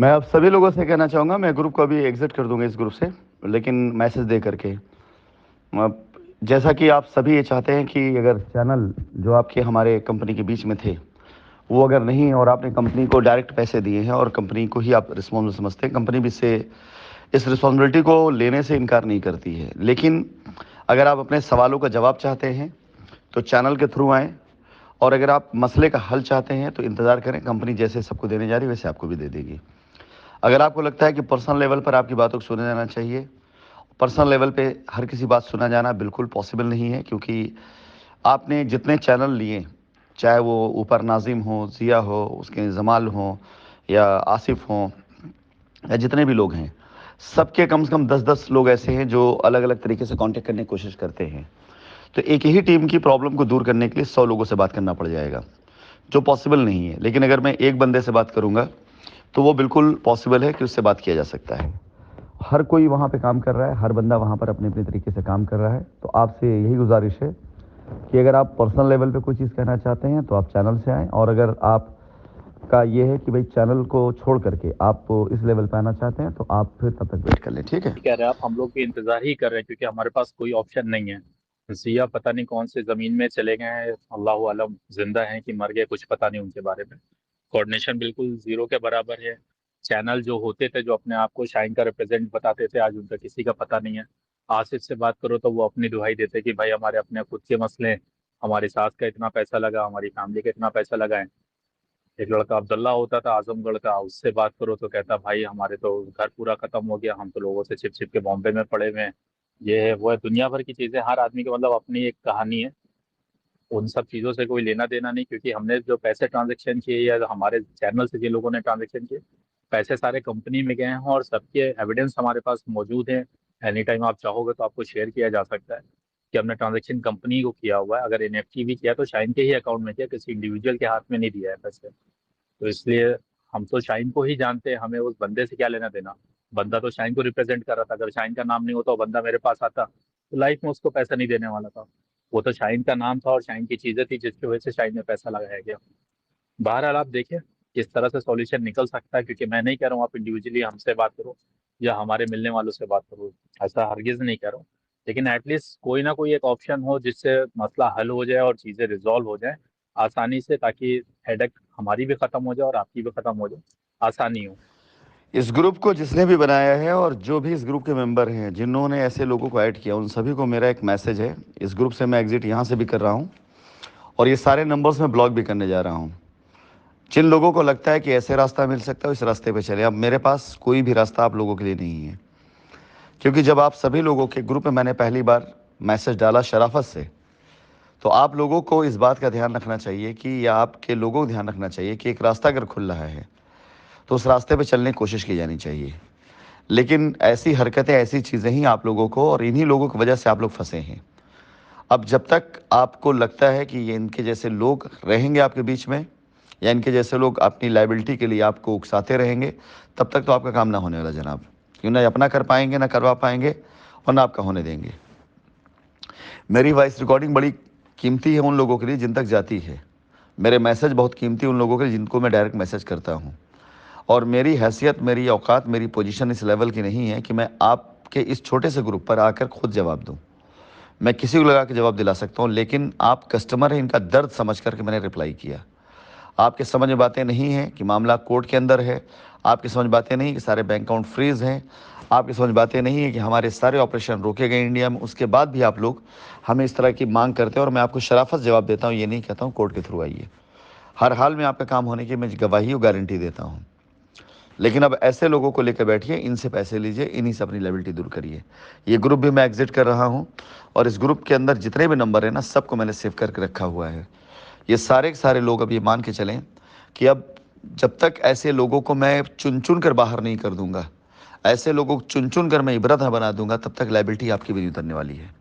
मैं अब सभी लोगों से कहना चाहूँगा, मैं ग्रुप को अभी एग्जिट कर दूंगा इस ग्रुप से, लेकिन मैसेज दे करके। अब जैसा कि आप सभी ये चाहते हैं कि अगर चैनल जो आपके हमारे कंपनी के बीच में थे वो अगर नहीं, और आपने कंपनी को डायरेक्ट पैसे दिए हैं और कंपनी को ही आप रिस्पॉन्सिबल समझते हैं, कंपनी भी से इस रिस्पॉन्सिबिलिटी को लेने से इनकार नहीं करती है। लेकिन अगर आप अपने सवालों का जवाब चाहते हैं तो चैनल के थ्रू आएँ, और अगर आप मसले का हल चाहते हैं तो इंतज़ार करें, कंपनी जैसे सबको देने जा रही है वैसे आपको भी दे देगी। अगर आपको लगता है कि पर्सनल लेवल पर आपकी बातों को सुना जाना चाहिए, पर्सनल लेवल पे हर किसी बात सुना जाना बिल्कुल पॉसिबल नहीं है, क्योंकि आपने जितने चैनल लिए, चाहे वो ऊपर नाजिम हो, ज़िया हो, उसके जमाल हो, या आसिफ हो, या जितने भी लोग हैं, सबके कम से कम 10-10 लोग ऐसे हैं जो अलग अलग तरीके से कांटेक्ट करने की कोशिश करते हैं। तो एक ही टीम की प्रॉब्लम को दूर करने के लिए 100 लोगों से बात करना पड़ जाएगा, जो पॉसिबल नहीं है। लेकिन अगर मैं एक बंदे से बात करूंगा तो वो बिल्कुल पॉसिबल है कि उससे बात किया जा सकता है। हर कोई वहाँ पे काम कर रहा है, हर बंदा वहाँ पर अपने अपने तरीके से काम कर रहा है। तो आपसे यही गुजारिश है कि अगर आप पर्सनल लेवल पे कोई चीज़ कहना चाहते हैं तो आप चैनल से आएँ, और अगर आप का ये है कि भाई चैनल को छोड़ करके आप इस लेवल पे आना चाहते हैं तो आप फिर तब तक वेट कर लें, ठीक है। कह रहे हैं आप, हम लोग भी इंतजार ही कर रहे हैं क्योंकि हमारे पास कोई ऑप्शन नहीं है। जिया पता नहीं कौन से जमीन में चले गए हैं, अल्लाह आलम जिंदा हैं कि मर गए, कुछ पता नहीं उनके बारे में। कोऑर्डिनेशन बिल्कुल जीरो के बराबर है। चैनल जो होते थे, जो अपने आप को शाइन का रिप्रेजेंट बताते थे, आज उनका किसी का पता नहीं है। आसिफ से बात करो तो वो अपनी दुहाई देते कि भाई हमारे अपने खुद के मसले हैं, हमारी सास का इतना पैसा लगा, हमारी फैमिली का इतना पैसा लगा है। एक लड़का अब्दुल्ला होता था आजमगढ़ का, उससे बात करो तो कहता भाई हमारे तो घर पूरा खत्म हो गया, हम तो लोगों से छिप छिप के बॉम्बे में पड़े हुए हैं। ये है वो है, दुनिया भर की चीजें। हर आदमी की मतलब अपनी एक कहानी है। उन सब चीजों से कोई लेना देना नहीं, क्योंकि हमने जो पैसे ट्रांजेक्शन किए या हमारे चैनल से जिन लोगों ने ट्रांजेक्शन किए, पैसे सारे कंपनी में गए हैं और सबके एविडेंस हमारे पास मौजूद है। एनी टाइम आप चाहोगे तो आपको शेयर किया जा सकता है कि हमने ट्रांजेक्शन कंपनी को किया हुआ है। अगर एनएफटी भी किया तो शाइन के ही अकाउंट में किया, किसी इंडिविजुअल के हाथ में नहीं दिया है पैसे। तो इसलिए हम तो शाइन को ही जानते हैं, हमें उस बंदे से क्या लेना देना। बंदा तो शाइन को रिप्रेजेंट कर रहा था, अगर शाइन का नाम नहीं होता वो बंदा मेरे पास आता तो लाइफ में उसको पैसा नहीं देने वाला था। वो तो शाइन का नाम था और शाइन की चीजें थी जिसकी वजह से शाइन में पैसा लगाया गया। बहरहाल आप देखिए किस तरह से सॉल्यूशन निकल सकता है, क्योंकि मैं नहीं कह रहा हूँ आप इंडिविजुअली हमसे बात करो या हमारे मिलने वालों से बात करो, ऐसा हरगिज नहीं कह रहा हूँ। लेकिन एटलीस्ट कोई ना कोई एक ऑप्शन हो जिससे मसला हल हो जाए और चीज़ें रिजॉल्व हो जाए आसानी से, ताकि हेडेक हमारी भी ख़त्म हो जाए और आपकी भी ख़त्म हो जाए, आसानी हो। इस ग्रुप को जिसने भी बनाया है और जो भी इस ग्रुप के मेंबर हैं, जिन्होंने ऐसे लोगों को ऐड किया, उन सभी को मेरा एक मैसेज है। इस ग्रुप से मैं एग्जिट यहाँ से भी कर रहा हूँ, और ये सारे नंबर्स में ब्लॉक भी करने जा रहा हूँ। जिन लोगों को लगता है कि ऐसे रास्ता मिल सकता है, इस रास्ते पे चले। अब मेरे पास कोई भी रास्ता आप लोगों के लिए नहीं है, क्योंकि जब आप सभी लोगों के ग्रुप में मैंने पहली बार मैसेज डाला शराफत से, तो आप लोगों को इस बात का ध्यान रखना चाहिए कि, या आपके लोगों को ध्यान रखना चाहिए कि एक रास्ता अगर खुल रहा है तो उस रास्ते पे चलने की कोशिश की जानी चाहिए। लेकिन ऐसी हरकतें, ऐसी चीज़ें ही आप लोगों को, और इन्हीं लोगों की वजह से आप लोग फंसे हैं। अब जब तक आपको लगता है कि ये इनके जैसे लोग रहेंगे आपके बीच में, या इनके जैसे लोग अपनी लाइबिलिटी के लिए आपको उकसाते रहेंगे, तब तक तो आपका काम ना होने वाला जनाब। क्यों ना अपना कर पाएंगे, ना करवा पाएंगे, और ना आपका होने देंगे। मेरी वॉइस रिकॉर्डिंग बड़ी कीमती है उन लोगों के लिए जिन तक जाती है। मेरे मैसेज बहुत कीमती उन लोगों के लिए जिनको मैं डायरेक्ट मैसेज करता हूँ। और मेरी हैसियत, मेरी औकात, मेरी पोजीशन इस लेवल की नहीं है कि मैं आपके इस छोटे से ग्रुप पर आकर खुद जवाब दूं। मैं किसी को लगा के जवाब दिला सकता हूं, लेकिन आप कस्टमर हैं, इनका दर्द समझ करके मैंने रिप्लाई किया। आपके समझ में बातें नहीं हैं कि मामला कोर्ट के अंदर है, आपकी समझ बातें नहीं कि सारे बैंक अकाउंट फ्रीज हैं, आपकी समझ बातें नहीं है कि हमारे सारे ऑपरेशन रोके गए इंडिया में, उसके बाद भी आप लोग हमें इस तरह की मांग करते हैं। और मैं आपको शराफत जवाब देता हूँ, ये नहीं कहता हूँ कोर्ट के थ्रू आइए। हर हाल में आपका काम होने की मैं गवाही और गारंटी देता हूँ। लेकिन अब ऐसे लोगों को लेकर बैठिए, इनसे पैसे लीजिए, इन्हीं से अपनी लायबिलिटी दूर करिए। ये ग्रुप भी मैं एग्जिट कर रहा हूँ, और इस ग्रुप के अंदर जितने भी नंबर हैं ना, सबको मैंने सेव करके रखा हुआ है। ये सारे के सारे लोग अब ये मान के चलें कि अब जब तक ऐसे लोगों को मैं चुन चुन कर बाहर नहीं कर दूंगा, ऐसे लोगों को चुन चुन कर मैं इबरत न बना दूंगा, तब तक लायबिलिटी आपकी भी नहीं उतरने वाली है।